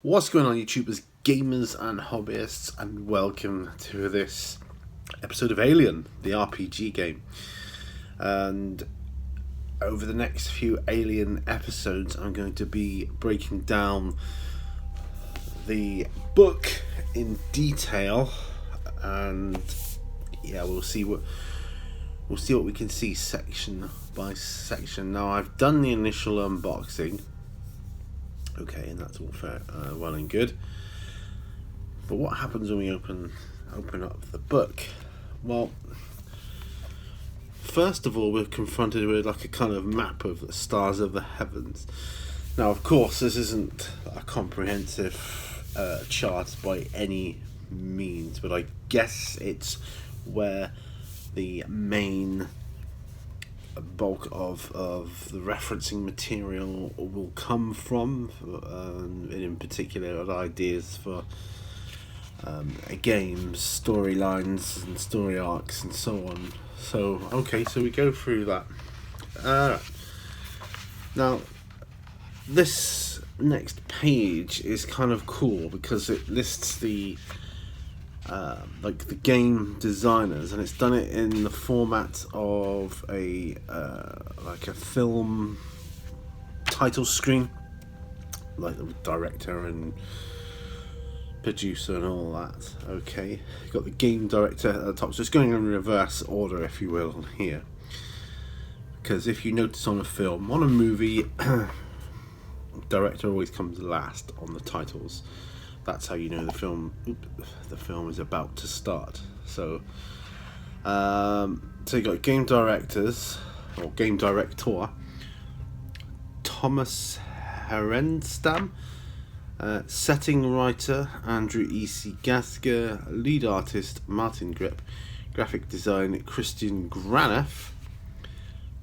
What's going on, YouTubers, gamers and hobbyists, and welcome to this episode of Alien, the RPG game. And over the next few Alien episodes, I'm going to be breaking down the book in detail, and yeah, we'll see what we can see section by section. Now, I've done the initial unboxing. Okay, and that's all fair, well and good. But what happens when we open up the book? Well, first of all, we're confronted with like a kind of map of the stars of the heavens. Now, of course, this isn't a comprehensive chart by any means, but I guess it's where the main bulk of the referencing material will come from, and in particular ideas for games, storylines and story arcs and so on. So okay, so we go through that. Now this next page is kind of cool because it lists the like the game designers, and it's done it in the format of a like a film title screen, like the director and producer and all that. Okay, you've got the game director at the top, so it's going in reverse order, if you will, here, because if you notice on a movie, director always comes last on the titles. That's how you know the film is about to start. So you got game directors, or game director, Thomas Herenstam, setting writer Andrew E.C. Gasker, lead artist Martin Grip, graphic design Christian Graniff,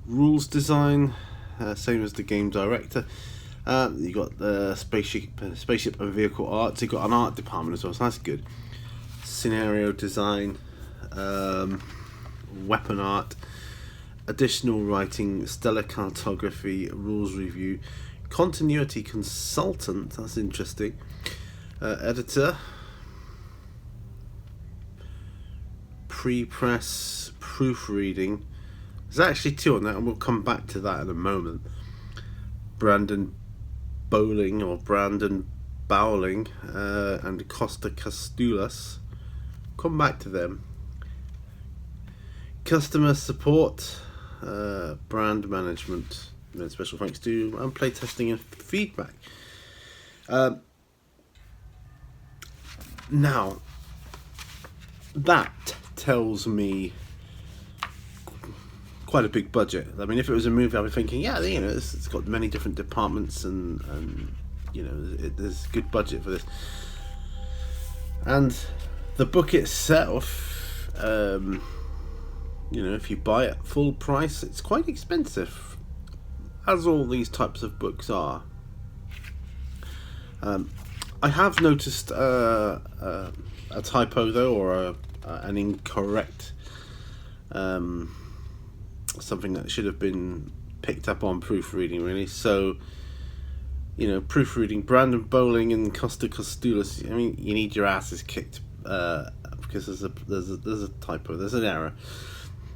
rules design same as the game director. You got the spaceship and vehicle art. So you got an art department as well, so that's good. Scenario design, weapon art, additional writing, stellar cartography, rules review, continuity consultant. That's interesting. Editor, pre-press, proofreading. There's actually two on that, and we'll come back to that in a moment. Brandon Bowling and Costa Castulas. Come back to them. Customer support, brand management, and special thanks to playtesting and feedback. Now, that tells me quite a big budget. I mean, if it was a movie, I'd be thinking, yeah, you know, it's got many different departments, and you know, there's good budget for this. And the book itself, you know, if you buy it full price, it's quite expensive, as all these types of books are. I have noticed a typo though, or an incorrect something that should have been picked up on proofreading, really. So, you know, proofreading Brandon Bowling and Costa Costulas. I mean, you need your asses kicked because there's a typo, there's an error,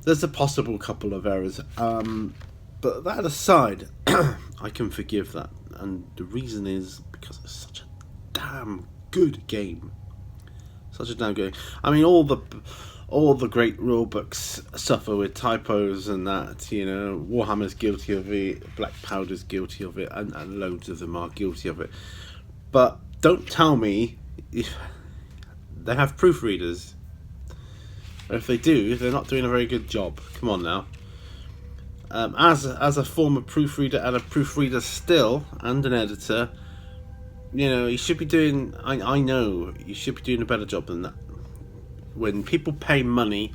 there's a possible couple of errors. But that aside, I can forgive that, and the reason is because it's such a damn good game. I mean, all the great rule books suffer with typos and that, you know. Warhammer's guilty of it, Black Powder's guilty of it, and loads of them are guilty of it. But don't tell me if they have proofreaders. If they do, they're not doing a very good job. Come on now. As a former proofreader and a proofreader still, and an editor, you know, you should be doing, I know you should be doing a better job than that. When people pay money,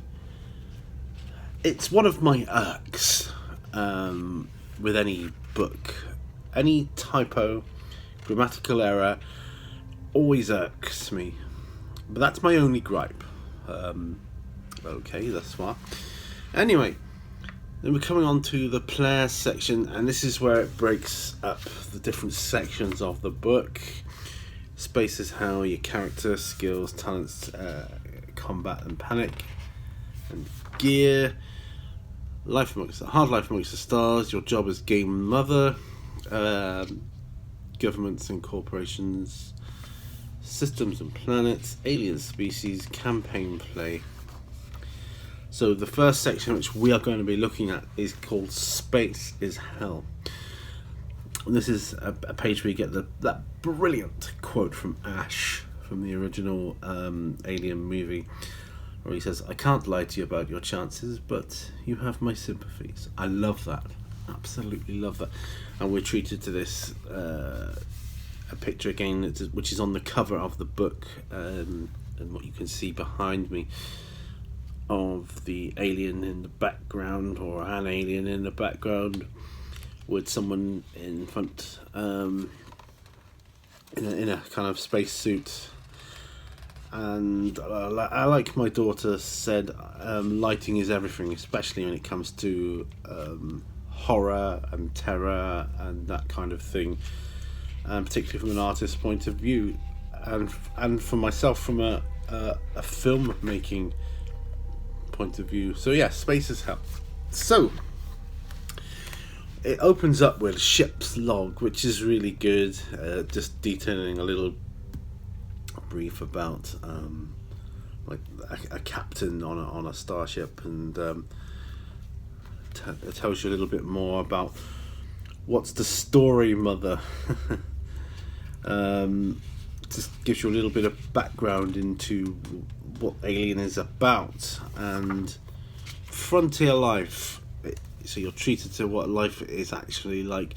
it's one of my irks with any book. Any typo, grammatical error always irks me. But that's my only gripe. Okay, that's far. Anyway, then we're coming on to the player section, and this is where it breaks up the different sections of the book. Space is how your character, skills, talents, combat and panic, and gear. Hard life amongst the stars. Your job as game mother. Governments and corporations. Systems and planets. Alien species. Campaign play. So the first section which we are going to be looking at is called Space is Hell. And this is a page where you get that brilliant quote from Ash from the original Alien movie, where he says, "I can't lie to you about your chances, but you have my sympathies." I love that. Absolutely love that. And we're treated to this a picture again, which is on the cover of the book, and what you can see behind me of the alien in the background, or an alien in the background, with someone in front, in a kind of space suit. And I like my daughter said, lighting is everything, especially when it comes to horror and terror and that kind of thing, particularly from an artist's point of view, and for myself from a filmmaking point of view. So yeah, Space is Hell. So it opens up with ship's log, which is really good, just detailing a little brief about like a captain on a starship, and it tells you a little bit more about what's the story, mother. Just gives you a little bit of background into what Alien is about, and frontier life. So you're treated to what life is actually like,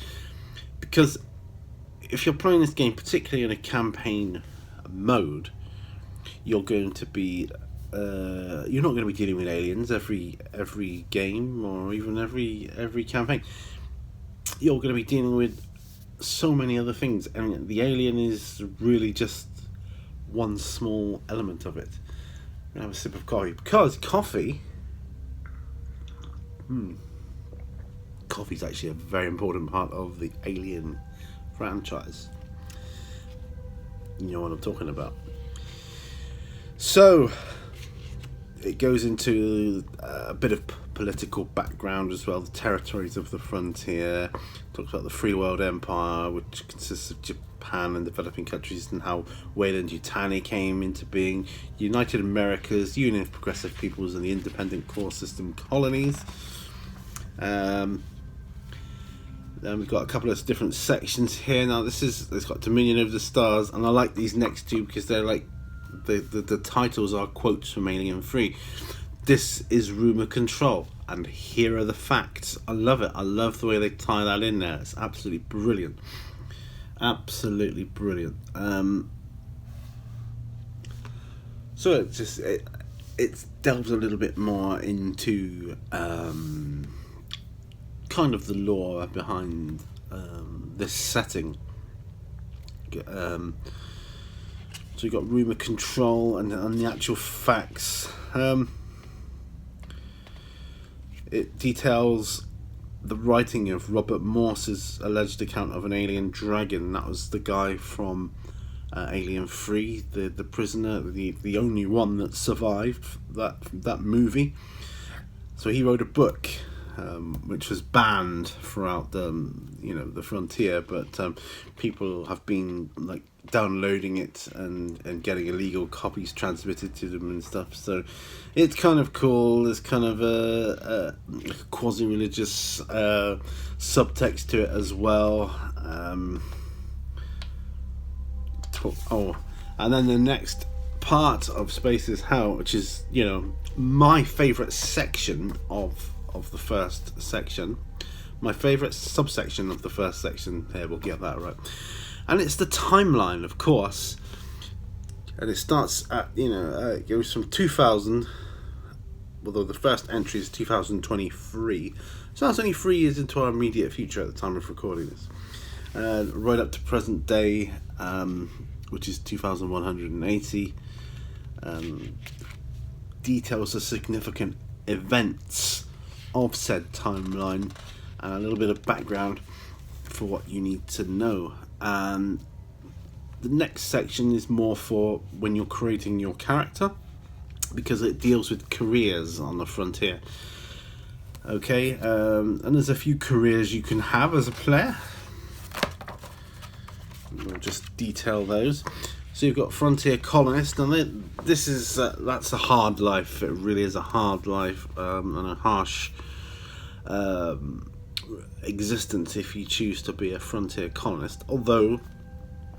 because if you're playing this game, particularly in a campaign mode, you're going to be you're not going to be dealing with aliens every game, or even every campaign. You're going to be dealing with so many other things, and the alien is really just one small element of it. I'm gonna have a sip of coffee, because coffee's actually a very important part of the Alien franchise. You know what I'm talking about. So it goes into a bit of political background as well, the territories of the frontier. Talks about the Free World Empire, which consists of Japan and developing countries, and how Weyland-Yutani came into being, United Americas, Union of Progressive Peoples, and the Independent Core System colonies. Then we've got a couple of different sections here. Now it's got Dominion of the Stars, and I like these next two because they're like the titles are quotes from Alien 3. This is Rumor Control, and here are the facts. I love it. I love the way they tie that in there. It's absolutely brilliant. Absolutely brilliant. So it delves a little bit more into kind of the lore behind this setting. So you've got Rumor Control and the actual facts. It details the writing of Robert Morse's alleged account of an alien dragon. That was the guy from Alien 3, the prisoner, the only one that survived that movie. So he wrote a book which was banned throughout the frontier, but people have been like downloading it and getting illegal copies transmitted to them and stuff. So it's kind of cool. There's kind of a quasi-religious subtext to it as well. And then the next part of Space is Hell, which is my favourite section of the first section, my favourite subsection of the first section. Here, we'll get that right. And it's the timeline, of course. And it starts at, it goes from 2000, although the first entry is 2023. So that's only 3 years into our immediate future at the time of recording this. Right up to present day, which is 2180. Details the significant events of said timeline, and a little bit of background for what you need to know. And The next section is more for when you're creating your character, because it deals with careers on the frontier. Okay, and there's a few careers you can have as a player. We'll just detail those. So you've got frontier colonist, and this is that's a hard life. It really is a hard life and a harsh existence if you choose to be a frontier colonist. Although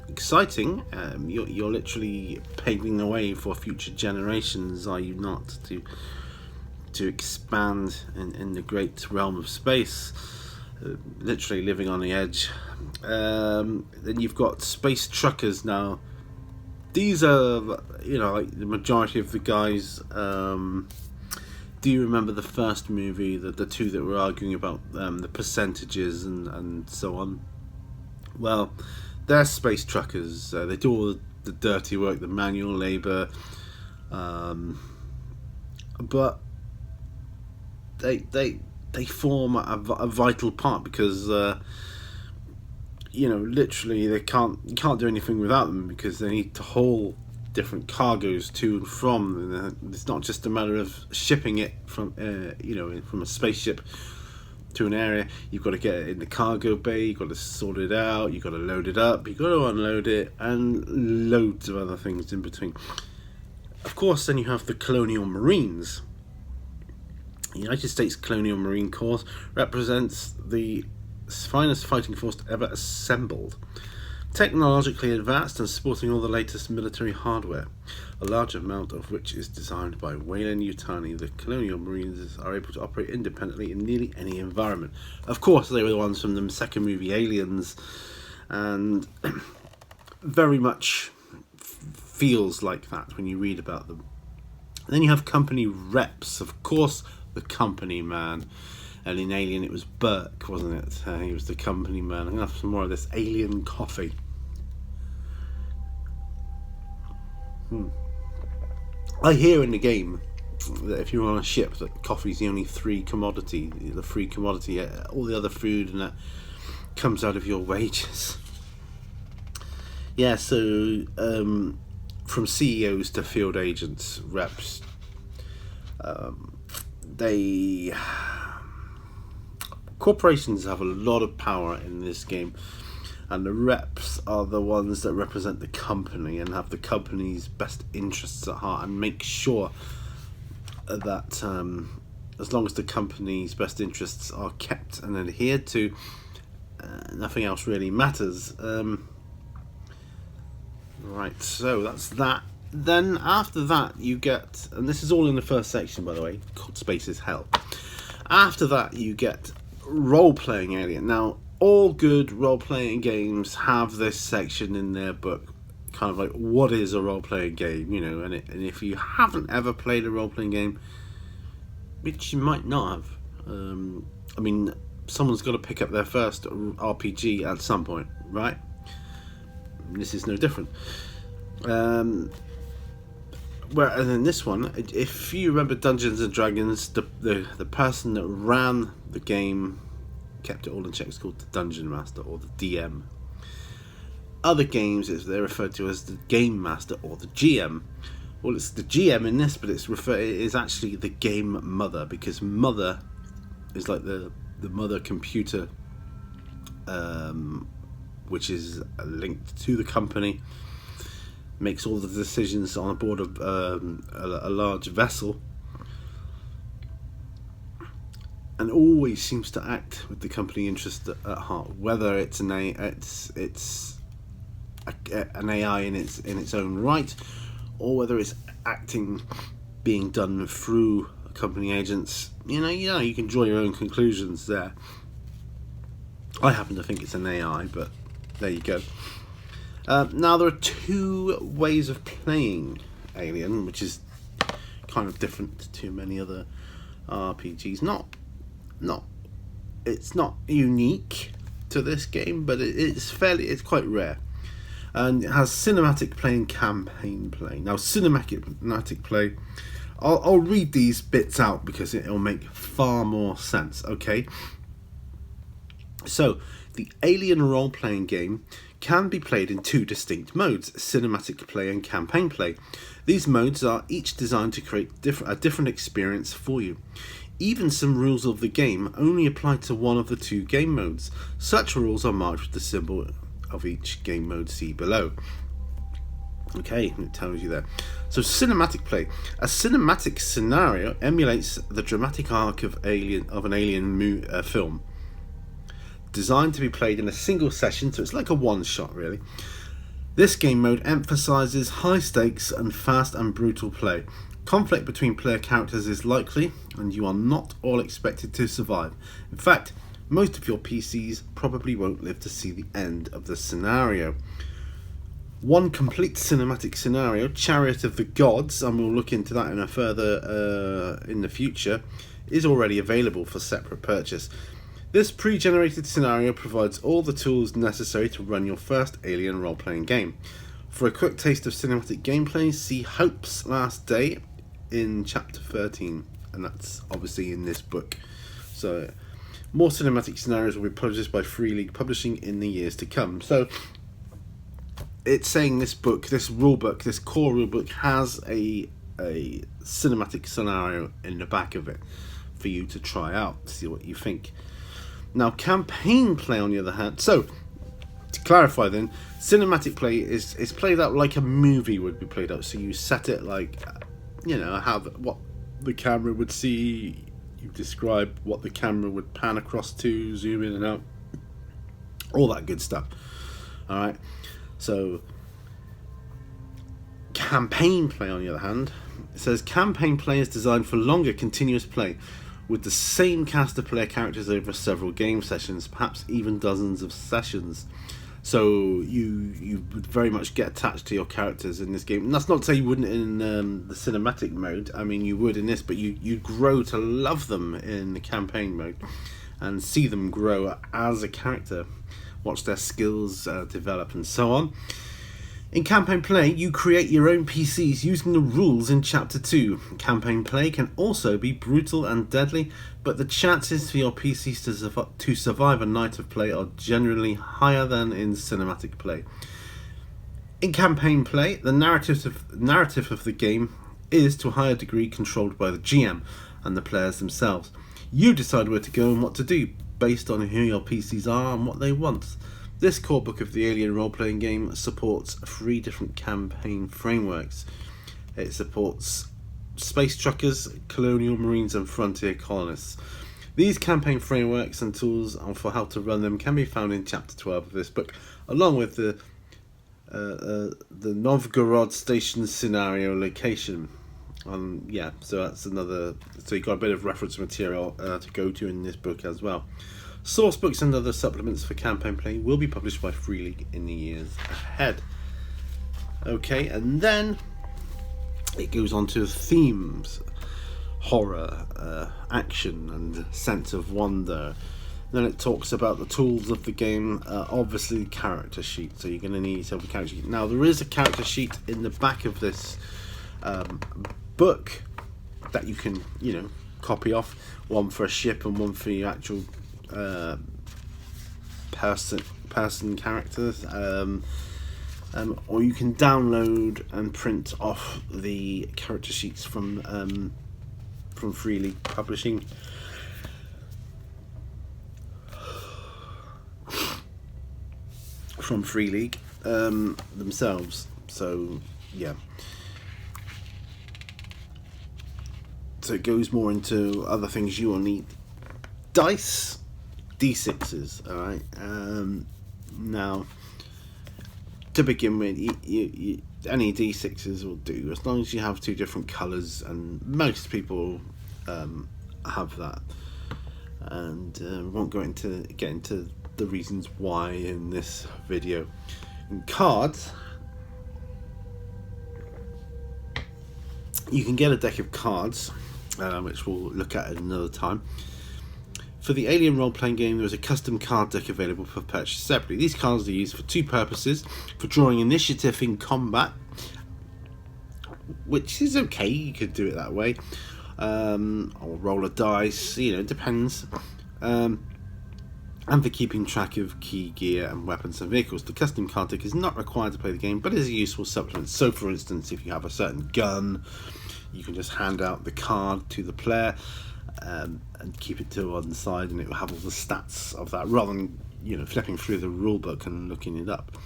exciting, you're literally paving the way for future generations, are you not, to expand in the great realm of space, literally living on the edge. Then you've got space truckers. Now these are, like the majority of the guys. Do you remember the first movie, the two that were arguing about the percentages and so on? Well, they're space truckers. They do all the dirty work, the manual labour, but they form a vital part, because literally you can't do anything without them, because they need to haul different cargoes to and from. It's not just a matter of shipping it from from a spaceship to an area. You've got to get it in the cargo bay, you've got to sort it out, you've got to load it up, you've got to unload it, and loads of other things in between. Of course, then you have the Colonial Marines. The United States Colonial Marine Corps represents the finest fighting force ever assembled. Technologically advanced and sporting all the latest military hardware, a large amount of which is designed by Weyland-Yutani, the Colonial Marines are able to operate independently in nearly any environment. Of course, they were the ones from the second movie, Aliens, and very much feels like that when you read about them. And then you have company reps, of course, the company man. And in Alien, it was Burke, wasn't it? He was the company man. I'm going to have some more of this alien coffee. I hear in the game that if you're on a ship, that coffee's the only free commodity. All the other food and that comes out of your wages. Yeah, so from CEOs to field agents, reps, corporations have a lot of power in this game, and the reps are the ones that represent the company and have the company's best interests at heart, and make sure that as long as the company's best interests are kept and adhered to, nothing else really matters. Right, so that's that. Then after that you get, and this is all in the first section, by the way, called Space is Hell. After that you get role-playing Alien. Now, all good role-playing games have this section in their book, kind of like, what is a role-playing game, and if you haven't ever played a role-playing game, which you might not have, someone's got to pick up their first RPG at some point, right? This is no different. Whereas in this one, if you remember Dungeons and Dragons, the person that ran the game, kept it all in check, is called the Dungeon Master, or the DM. Other games, they're referred to as the Game Master or the GM. Well, it's the GM in this, but it is actually the Game Mother, because Mother is like the mother computer, which is linked to the company, makes all the decisions on board of a large vessel, and always seems to act with the company interest at heart, whether it's an AI in its own right, or whether it's being done through company agents. You can draw your own conclusions there. I happen to think it's an AI, but there you go. Now, there are two ways of playing Alien, which is kind of different to many other RPGs. It's not unique to this game, but it's quite rare. And it has cinematic play and campaign play. Now, cinematic play, I'll read these bits out because it'll make far more sense, okay? So, the Alien role-playing game can be played in two distinct modes, cinematic play and campaign play. These modes are each designed to create a different experience for you. Even some rules of the game only apply to one of the two game modes. Such rules are marked with the symbol of each game mode, see below. Okay, it tells you there. So cinematic play. A cinematic scenario emulates the dramatic arc of an alien film. Designed to be played in a single session, so it's like a one-shot really. This game mode emphasises high stakes and fast and brutal play. Conflict between player characters is likely, and you are not all expected to survive. In fact, most of your PCs probably won't live to see the end of the scenario. One complete cinematic scenario, Chariot of the Gods, and we'll look into that in a further in the future, is already available for separate purchase. This pre-generated scenario provides all the tools necessary to run your first Alien role-playing game. For a quick taste of cinematic gameplay, see Hope's Last Day in chapter 13, and that's obviously in this book. So more cinematic scenarios will be published by Free League Publishing in the years to come. So it's saying this book, this rulebook, this core rulebook has a cinematic scenario in the back of it for you to try out, to see what you think. Now, campaign play, on the other hand, so to clarify then, cinematic play is played out like a movie would be played out. So you set it like, you know, what the camera would see, you describe what the camera would pan across to, zoom in and out, all that good stuff. Alright, so campaign play, on the other hand, it says campaign play is designed for longer continuous play with the same cast of player characters over several game sessions, perhaps even dozens of sessions. So you would very much get attached to your characters in this game. And that's not to say you wouldn't in the cinematic mode. I mean, you would in this, but you grow to love them in the campaign mode and see them grow as a character, watch their skills develop and so on. In campaign play, you create your own PCs using the rules in Chapter 2. Campaign play can also be brutal and deadly, but the chances for your PCs to survive a night of play are generally higher than in cinematic play. In campaign play, the narrative of the game is to a higher degree controlled by the GM and the players themselves. You decide where to go and what to do, based on who your PCs are and what they want. This core book of the Alien role-playing game supports 3 different campaign frameworks. It supports Space Truckers, Colonial Marines and Frontier Colonists. These campaign frameworks and tools for how to run them can be found in Chapter 12 of this book, along with the Novgorod Station scenario location. Yeah, so that's another. So you've got a bit of reference material to go to in this book as well. Source books and other supplements for campaign play will be published by Free League in the years ahead. Okay, and then it goes on to themes: horror, action, and sense of wonder. Then it talks about the tools of the game, obviously character sheet. So you're going to need yourself a character sheet. Now there is a character sheet in the back of this book that you can, copy off. One for a ship and one for your actual person characters, or you can download and print off the character sheets from Free League Publishing. From Free League themselves. So yeah. So it goes more into other things you will need. Dice, D6s, alright. Now, to begin with, you any D6s will do, as long as you have 2 different colours, and most people have that. And we won't get into the reasons why in this video. In cards, you can get a deck of cards, which we'll look at another time. For the Alien role-playing game, there is a custom card deck available for purchase separately. These cards are used for 2 purposes: for drawing initiative in combat, which is okay, you could do it that way, or roll a dice, it depends. and for keeping track of key gear and weapons and vehicles. The custom card deck is not required to play the game, but is a useful supplement. So for instance, if you have a certain gun, you can just hand out the card to the player and keep it to one side, and it will have all the stats of that, rather than flipping through the rule book and looking it up.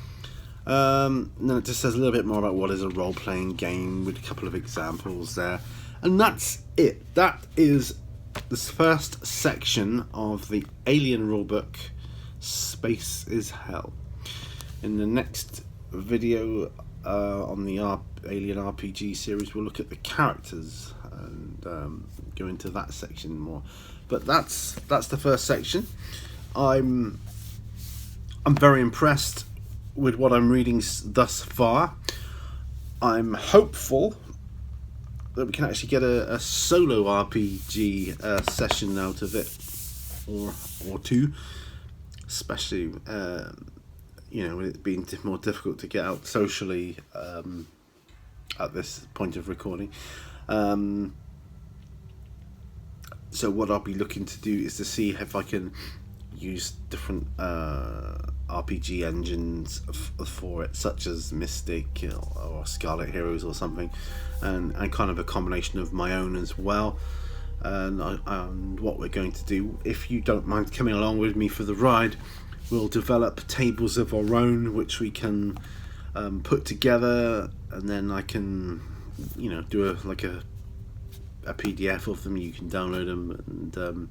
Then it just says a little bit more about what is a role-playing game, with a couple of examples there, and that's it. That is this first section of the Alien rulebook, Space is Hell. In the next video on the Alien RPG series, we'll look at the characters and go into that section more. But that's the first section. I'm very impressed with what I'm reading thus far. I'm hopeful that we can actually get a solo RPG session out of it, or two, especially with it being more difficult to get out socially at this point of recording. So what I'll be looking to do is to see if I can use different RPG engines for it, such as Mystic or Scarlet Heroes or something, and kind of a combination of my own as well. And what we're going to do, if you don't mind coming along with me for the ride, we'll develop tables of our own which we can put together, and then I can do a PDF of them. You can download them and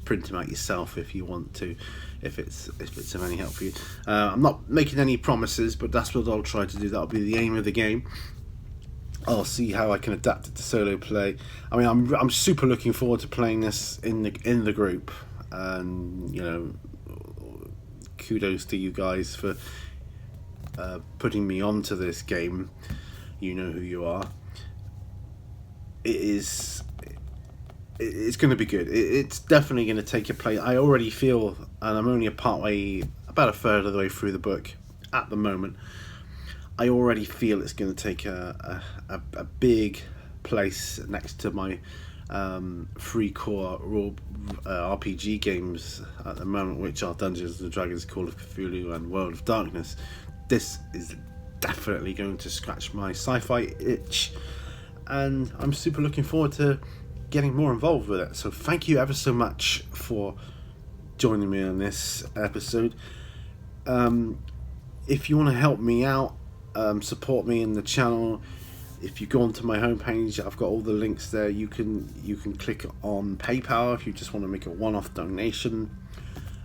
print them out yourself if you want to, if it's of any help for you. I'm not making any promises, but that's what I'll try to do. That'll be the aim of the game. I'll see how I can adapt it to solo play. I mean, I'm super looking forward to playing this in the group, and kudos to you guys for putting me onto this game. You know who you are. It's going to be good. It's definitely going to take a play. I already feel, and I'm only about a third of the way through the book at the moment, I already feel it's going to take a big place next to my 3 core role RPG games at the moment, which are Dungeons and Dragons, Call of Cthulhu and World of Darkness. This is definitely going to scratch my sci-fi itch, and I'm super looking forward to getting more involved with it. So thank you ever so much for joining me on this episode. If you want to help me out, support me in the channel, if you go onto my homepage, I've got all the links there. You can click on PayPal if you just want to make a one-off donation,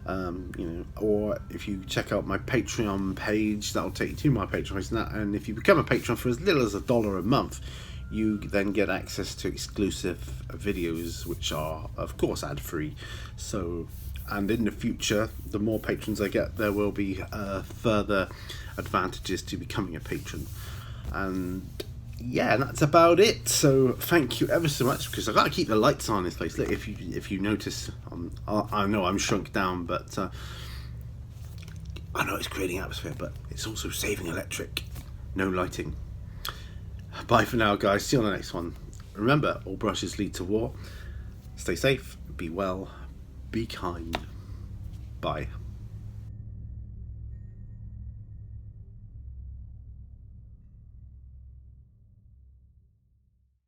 or if you check out my Patreon page, that'll take you to my Patreon. And if you become a patron for as little as $1 a month, you then get access to exclusive videos, which are of course ad-free. So, and in the future, the more patrons I get, there will be further advantages to becoming a patron. And yeah, that's about it. So thank you ever so much, because I gotta keep the lights on in this place. Look, if you notice, I know I'm shrunk down, but I know it's creating atmosphere, but it's also saving electric. No lighting. Bye for now, guys. See you on the next one. Remember, all brushes lead to war. Stay safe, be well, be kind. Bye.